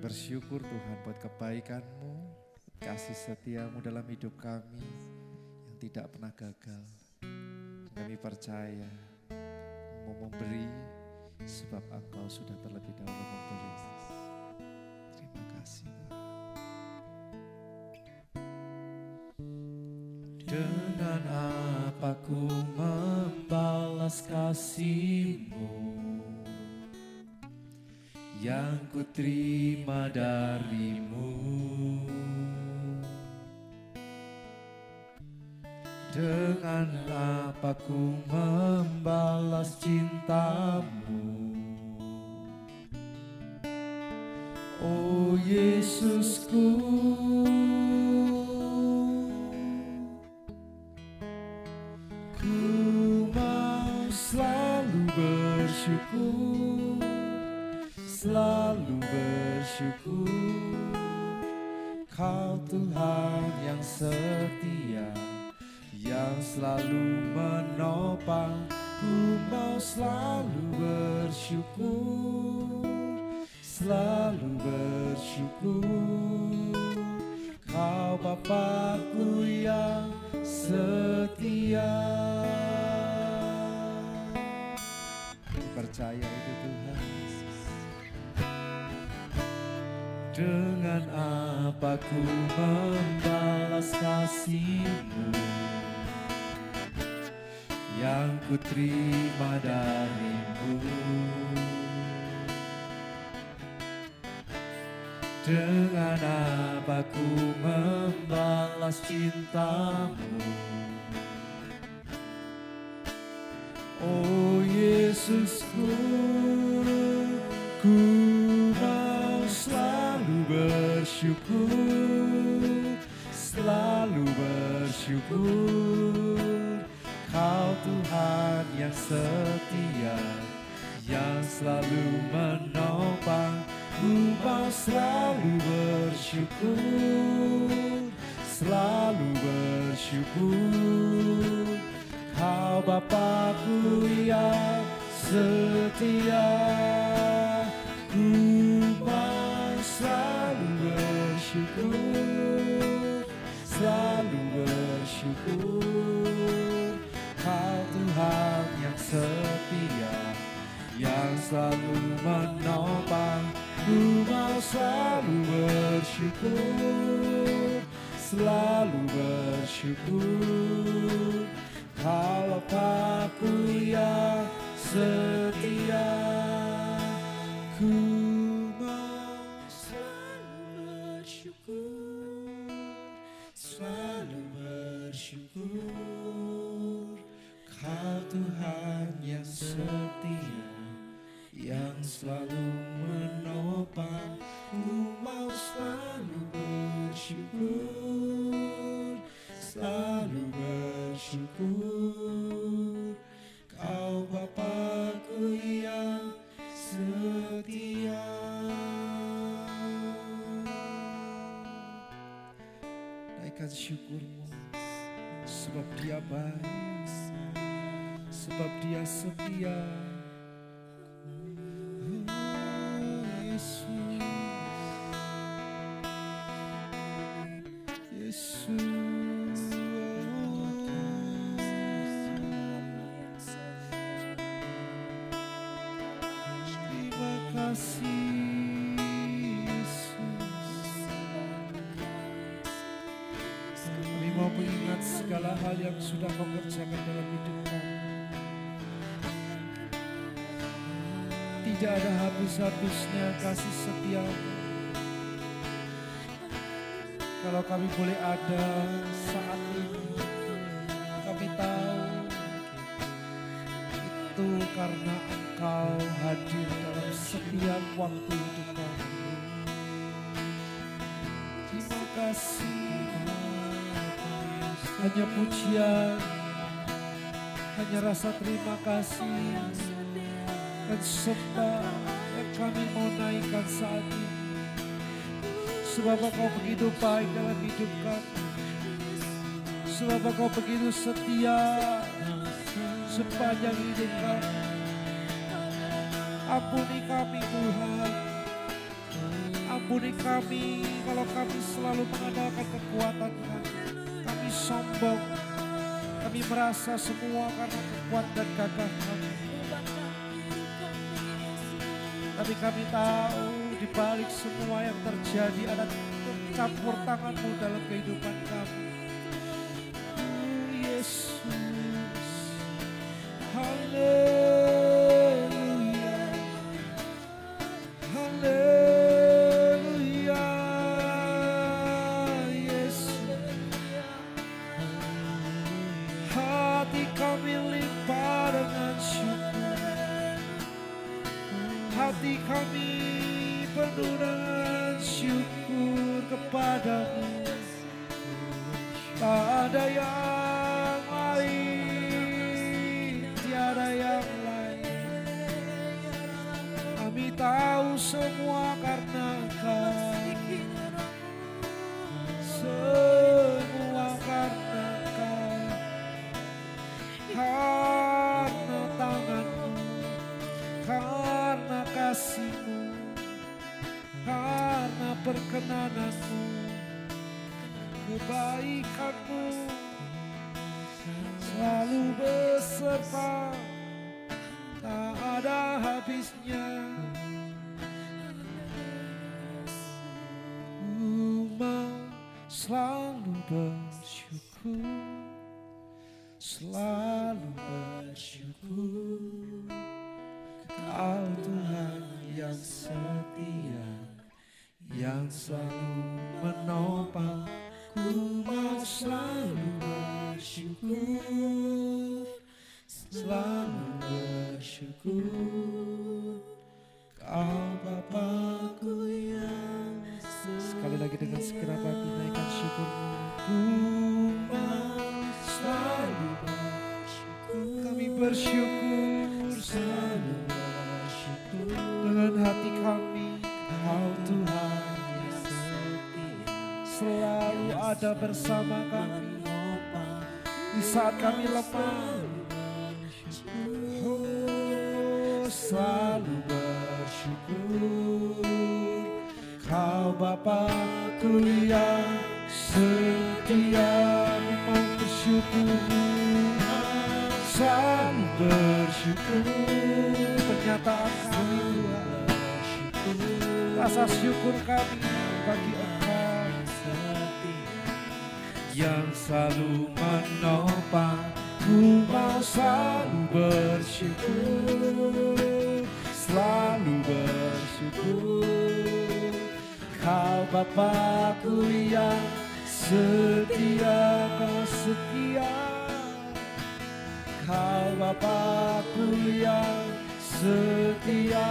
bersyukur Tuhan buat kebaikan-Mu, kasih setia-Mu dalam hidup kami yang tidak pernah gagal. Kami percaya mau memberi sebab Engkau sudah terlebih dahulu memberi. Terima kasih Tuhan. Dengan apa ku membalas kasih-Mu yang ku terima dari-Mu? Dengan apa ku membalas cinta-Mu? Oh Yesusku, ku mau selalu bersyukur, selalu bersyukur. Kau Tuhan yang setia, yang selalu menopang. Ku mau selalu bersyukur, selalu bersyukur. Kau Bapakku yang setia. Percaya itu Tuhan. Dengan apa ku membalas kasih-Mu yang ku terima dari-Mu? Dengan apa ku membalas cinta-Mu? Oh Yesusku, ku mau selalu bersyukur, selalu bersyukur. Kau Tuhan yang setia, yang selalu menopang. Ku mau selalu bersyukur, selalu bersyukur. Kau Bapakku yang setia. Ku mau selalu bersyukur, selalu bersyukur. Kau Tuhan yang setia, yang selalu menopang. Ku mau selalu bersyukur, selalu bersyukur. Kau Bapakku yang setia. Ku mau selalu bersyukur, selalu bersyukur. Kau Tuhan yang setia, yang selalu menopang. Ku mau selalu bersyukur, selalu bersyukur. Kau Bapakku yang setia. Naikkan syukur-Mu, sebab Dia baik, sebab Dia setia. Kami mau mengingat segala hal yang sudah Kau kerjakan dalam hidup kami. Tidak ada habis-habisnya kasih setia-Mu. Kalau kami boleh ada saat ini, kami tahu itu karena Engkau hadir dalam setiap waktu hidup kami. Terima kasih. Hanya pujian, hanya rasa terima kasih dan sembah yang kami mau naikkan saat ini. Sebab Engkau begitu baik dalam hidup kami. Sebab Engkau begitu setia sepanjang hidup kami. Ampuni kami Tuhan, Ampuni kami kalau kami selalu mengandalkan kekuatan kami. Kami sombong, kami merasa semua karena kekuatan dan gagah kami. Tapi kami tahu di balik semua yang terjadi ada campur tangan-Mu dalam kehidupan kami. Yesus, haleluya, haleluya, Yesus. Hati kami limpah dengan syukur, hati kami penuh dengan syukur kepadamu. Tak ada yang lain, tiada yang lain. Kami tahu semua karena Kau, semua karena Kau, karena tangan-Mu, karena kasih-Mu, karena perkenanan-Mu, kebaikan-Mu selalu beserta, tak ada habisnya. Ku mau selalu bersyukur, selalu bersyukur. Kau Tuhan yang setia, yang selalu menopang. Ku mau selalu bersyukur, selalu bersyukur. Kau Bapa-Ku yang setia. Sekali lagi dengan segenap hati naikkan syukur-Mu. Ku mau selalu bersyukur, kami bersyukur, selalu bersyukur dengan hati kami. Kau Tuhan yang setia, selalu ada bersama kami di saat kami lemah. Oh, selalu bersyukur. Kau Bapa-Ku yang setia, mau bersyukur, selalu bersyukur. Pernyataan kami Tuhan, rasa syukur kami bagi Engkau yang selalu menopang. Ku mau selalu bersyukur, selalu bersyukur. Kau Bapa-Ku yang setia, Kau setia. Kau Bapa-Ku yang setia.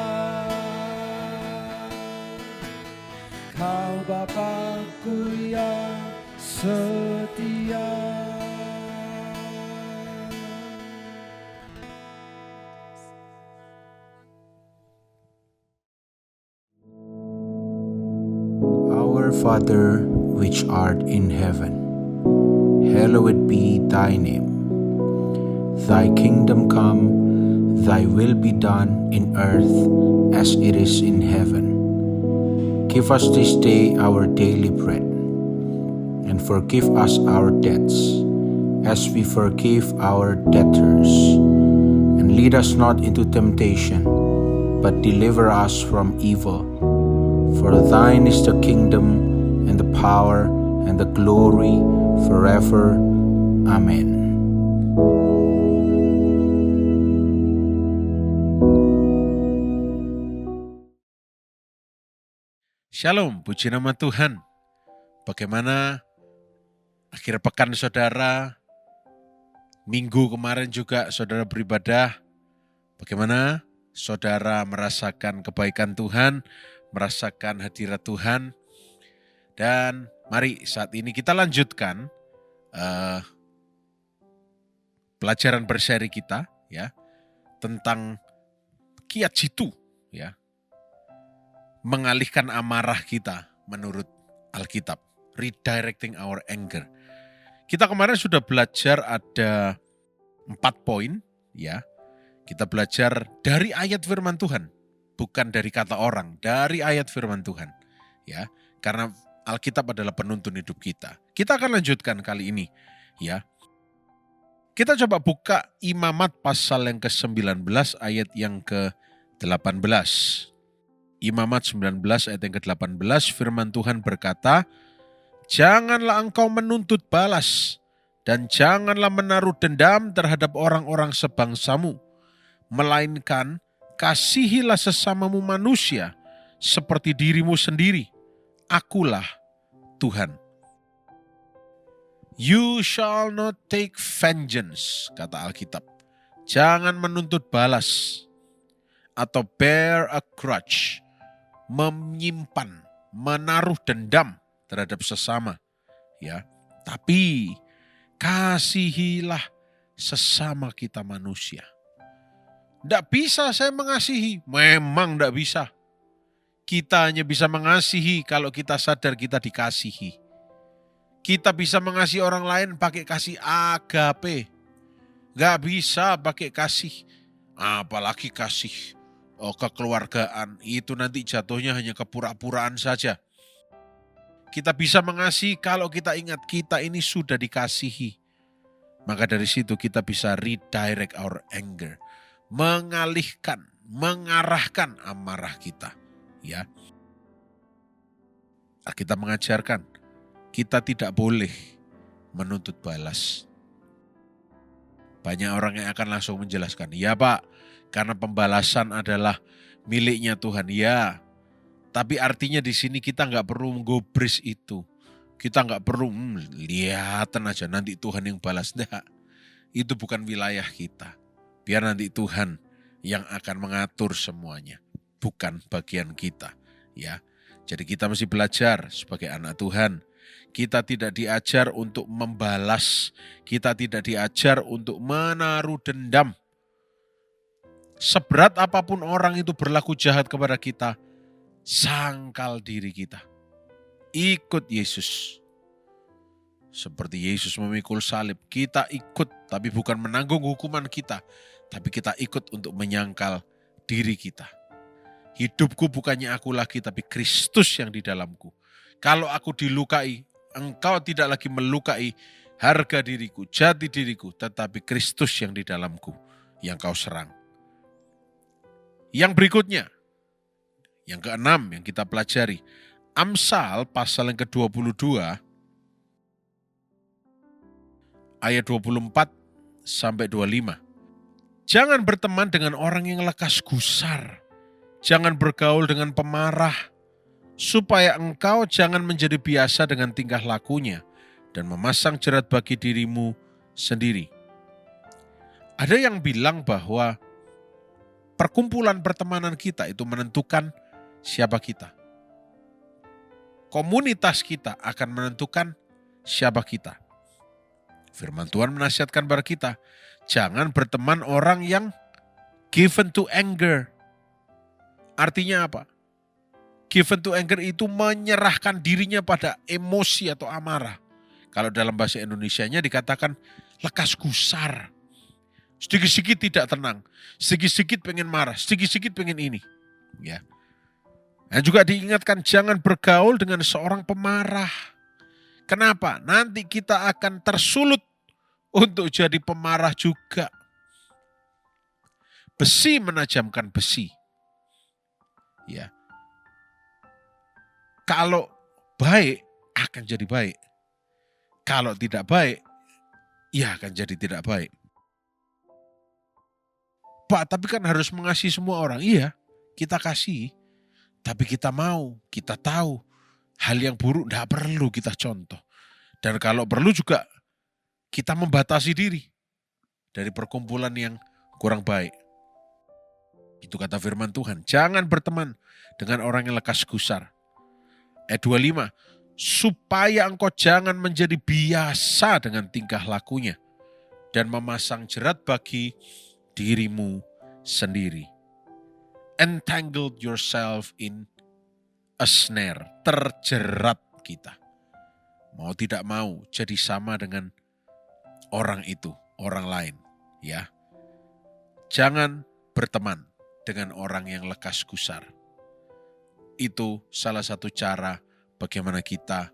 Kau Bapa-Ku yang setia. Our Father, which art in heaven, hallowed be thy name. Thy kingdom come, thy will be done in earth as it is in heaven. Give us this day our daily bread, and forgive us our debts, as we forgive our debtors. And lead us not into temptation, but deliver us from evil. For thine is the kingdom, and the power, and the glory, forever. Amen. Shalom, puji nama Tuhan. Bagaimana akhir pekan saudara? Minggu kemarin juga saudara beribadah. Bagaimana saudara merasakan kebaikan Tuhan, merasakan hadirat Tuhan? Dan mari saat ini kita lanjutkan pelajaran berseri kita ya tentang kiat jitu ya. Mengalihkan amarah kita menurut Alkitab, redirecting our anger. Kita kemarin sudah belajar ada 4 poin ya. Kita belajar dari ayat firman Tuhan bukan dari kata orang, dari ayat firman Tuhan. Ya, karena Alkitab adalah penuntun hidup kita. Kita akan lanjutkan kali ini, ya. Kita coba buka Imamat pasal yang ke-19 ayat yang ke-18. Imamat 19 ayat yang ke-18, firman Tuhan berkata, "Janganlah engkau menuntut balas, dan janganlah menaruh dendam terhadap orang-orang sebangsamu, melainkan kasihilah sesamamu manusia seperti dirimu sendiri. Akulah Tuhan." You shall not take vengeance, kata Alkitab. Jangan menuntut balas atau bear a grudge, menyimpan, menaruh dendam terhadap sesama, ya. Tapi kasihilah sesama kita manusia. Tidak bisa saya mengasihi, memang tidak bisa. Kita hanya bisa mengasihi kalau kita sadar kita dikasihi. Kita bisa mengasihi orang lain pakai kasih agape. Gak bisa pakai kasih, apalagi kasih kekeluargaan. Itu nanti jatuhnya hanya kepura-puraan saja. Kita bisa mengasihi kalau kita ingat kita ini sudah dikasihi. Maka dari situ kita bisa redirect our anger. Mengalihkan, mengarahkan amarah kita. Ya, kita mengajarkan kita tidak boleh menuntut balas. Banyak orang yang akan langsung menjelaskan, ya Pak, karena pembalasan adalah miliknya Tuhan. Ya, tapi artinya di sini kita nggak perlu menggubris itu. Kita nggak perlu lihatan aja nanti Tuhan yang balas. Nggak, itu bukan wilayah kita. Biar nanti Tuhan yang akan mengatur semuanya, bukan bagian kita. Ya, jadi kita mesti belajar sebagai anak Tuhan. Kita tidak diajar untuk membalas. Kita tidak diajar untuk menaruh dendam. Seberat apapun orang itu berlaku jahat kepada kita, sangkal diri kita. Ikut Yesus. Seperti Yesus memikul salib, kita ikut, tapi bukan menanggung hukuman kita, tapi kita ikut untuk menyangkal diri kita. Hidupku bukannya aku lagi, tapi Kristus yang di dalamku. Kalau aku dilukai, engkau tidak lagi melukai harga diriku, jati diriku, tetapi Kristus yang di dalamku, yang kau serang. Yang berikutnya, yang keenam yang kita pelajari, Amsal pasal yang ke-22, ayat 24 sampai 25. Jangan berteman dengan orang yang lekas gusar, jangan bergaul dengan pemarah, supaya engkau jangan menjadi biasa dengan tingkah lakunya dan memasang jerat bagi dirimu sendiri. Ada yang bilang bahwa perkumpulan pertemanan kita itu menentukan siapa kita. Komunitas kita akan menentukan siapa kita. Firman Tuhan menasihatkan kepada kita, jangan berteman orang yang given to anger. Artinya apa? Given to anger itu menyerahkan dirinya pada emosi atau amarah. Kalau dalam bahasa Indonesianya dikatakan lekas gusar. Sedikit-sedikit tidak tenang. Sedikit-sedikit pengen marah. Sedikit-sedikit pengen ini. Ya. Dan juga diingatkan jangan bergaul dengan seorang pemarah. Kenapa? Nanti kita akan tersulut untuk jadi pemarah juga. Besi menajamkan besi. Ya. Kalau baik, akan jadi baik. Kalau tidak baik, ya akan jadi tidak baik. Pak, tapi kan harus mengasihi semua orang. Iya, kita kasih. Tapi kita mau, kita tahu. Hal yang buruk tidak perlu kita contoh. Dan kalau perlu juga, kita membatasi diri dari perkumpulan yang kurang baik. Itu kata firman Tuhan. Jangan berteman dengan orang yang lekas gusar. Ayat 25, supaya engkau jangan menjadi biasa dengan tingkah lakunya dan memasang jerat bagi dirimu sendiri. Entangled yourself in a snare, terjerat kita. Mau tidak mau jadi sama dengan orang itu, orang lain. Ya, jangan berteman, dengan orang yang lekas gusar. Itu salah satu cara bagaimana kita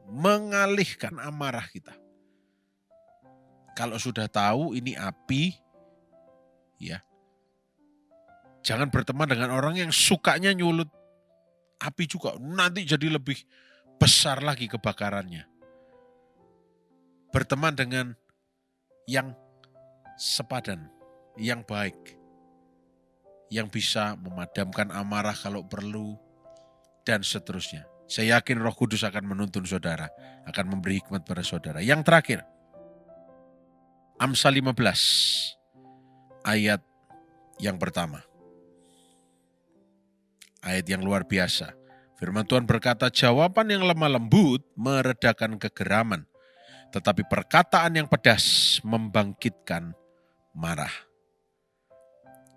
mengalihkan amarah kita. Kalau sudah tahu ini api, ya, jangan berteman dengan orang yang sukanya nyulut api juga. Nanti jadi lebih besar lagi kebakarannya. Berteman dengan yang sepadan, yang baik, yang bisa memadamkan amarah kalau perlu, dan seterusnya. Saya yakin Roh Kudus akan menuntun saudara, akan memberi hikmat pada saudara. Yang terakhir, Amsal 15, ayat yang pertama. Ayat yang luar biasa. Firman Tuhan berkata, jawaban yang lemah lembut meredakan kegeraman, tetapi perkataan yang pedas membangkitkan marah.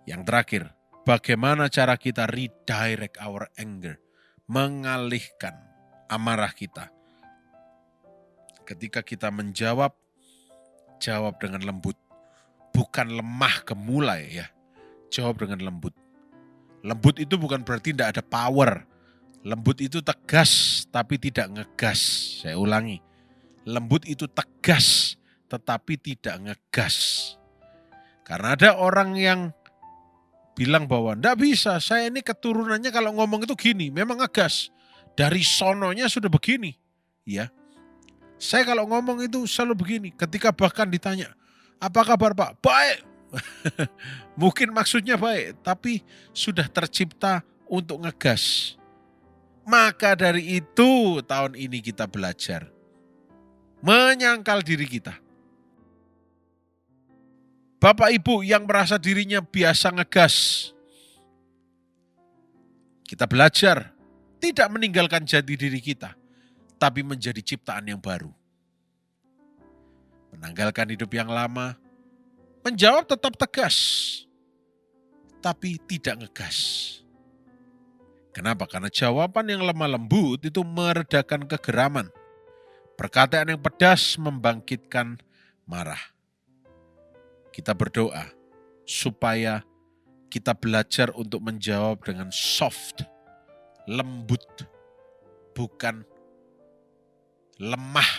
Yang terakhir, bagaimana cara kita redirect our anger, mengalihkan amarah kita. Ketika kita menjawab, jawab dengan lembut. Bukan lemah gemulai ya, jawab dengan lembut. Lembut itu bukan berarti tidak ada power. Lembut itu tegas tapi tidak ngegas. Saya ulangi. Lembut itu tegas tetapi tidak ngegas. Karena ada orang yang bilang bahwa enggak bisa, saya ini keturunannya kalau ngomong itu gini, memang ngegas. Dari sononya sudah begini. Ya. Saya kalau ngomong itu selalu begini. Ketika bahkan ditanya, apa kabar Pak? Baik. Mungkin maksudnya baik, tapi sudah tercipta untuk ngegas. Maka dari itu tahun ini kita belajar menyangkal diri kita. Bapak Ibu yang merasa dirinya biasa ngegas, kita belajar tidak meninggalkan jati diri kita, tapi menjadi ciptaan yang baru. Menanggalkan hidup yang lama, menjawab tetap tegas, tapi tidak ngegas. Kenapa? Karena jawaban yang lemah lembut itu meredakan kegeraman. Perkataan yang pedas membangkitkan marah. Kita berdoa supaya kita belajar untuk menjawab dengan soft, lembut, bukan lemah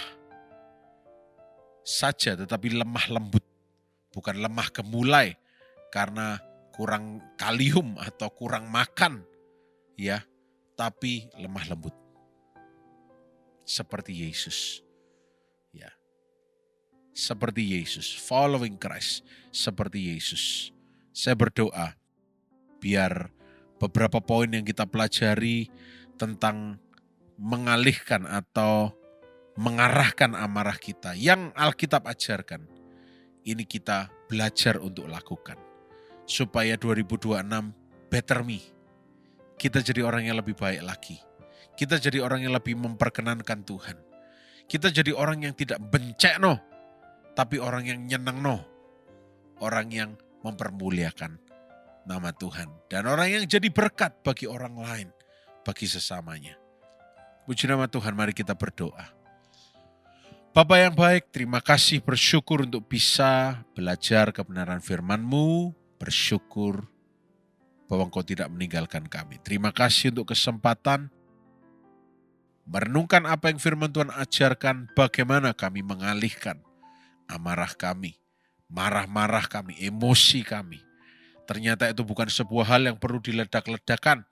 saja, tetapi lemah lembut. Bukan lemah gemulai karena kurang kalium atau kurang makan, ya, tapi lemah lembut. Seperti Yesus. Ya. Seperti Yesus, following Christ, seperti Yesus. Saya berdoa biar beberapa poin yang kita pelajari tentang mengalihkan atau mengarahkan amarah kita yang Alkitab ajarkan, ini kita belajar untuk lakukan. Supaya 2026 better me. Kita jadi orang yang lebih baik lagi. Kita jadi orang yang lebih memperkenankan Tuhan. Kita jadi orang yang tidak bencek tapi orang yang nyeneng Orang yang mempermuliakan nama Tuhan. Dan orang yang jadi berkat bagi orang lain, bagi sesamanya. Puji nama Tuhan, mari kita berdoa. Bapa yang baik, terima kasih, bersyukur untuk bisa belajar kebenaran firman-Mu, bersyukur bahwa Engkau tidak meninggalkan kami. Terima kasih untuk kesempatan merenungkan apa yang firman Tuhan ajarkan, bagaimana kami mengalihkan amarah kami, marah-marah kami, emosi kami. Ternyata itu bukan sebuah hal yang perlu diledak-ledakan,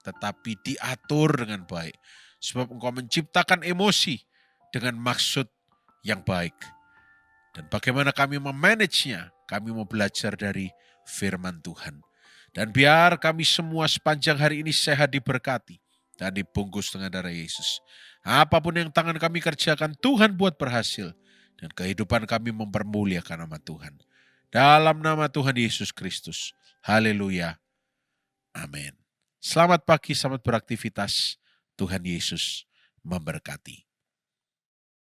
tetapi diatur dengan baik. Sebab Engkau menciptakan emosi dengan maksud yang baik. Dan bagaimana kami memanagenya, kami mau belajar dari firman Tuhan. Dan biar kami semua sepanjang hari ini sehat diberkati dan dibungkus dengan darah Yesus. Apapun yang tangan kami kerjakan, Tuhan buat berhasil. Dan kehidupan kami mempermuliakan nama Tuhan. Dalam nama Tuhan Yesus Kristus. Haleluya. Amin. Selamat pagi, selamat beraktivitas. Tuhan Yesus memberkati.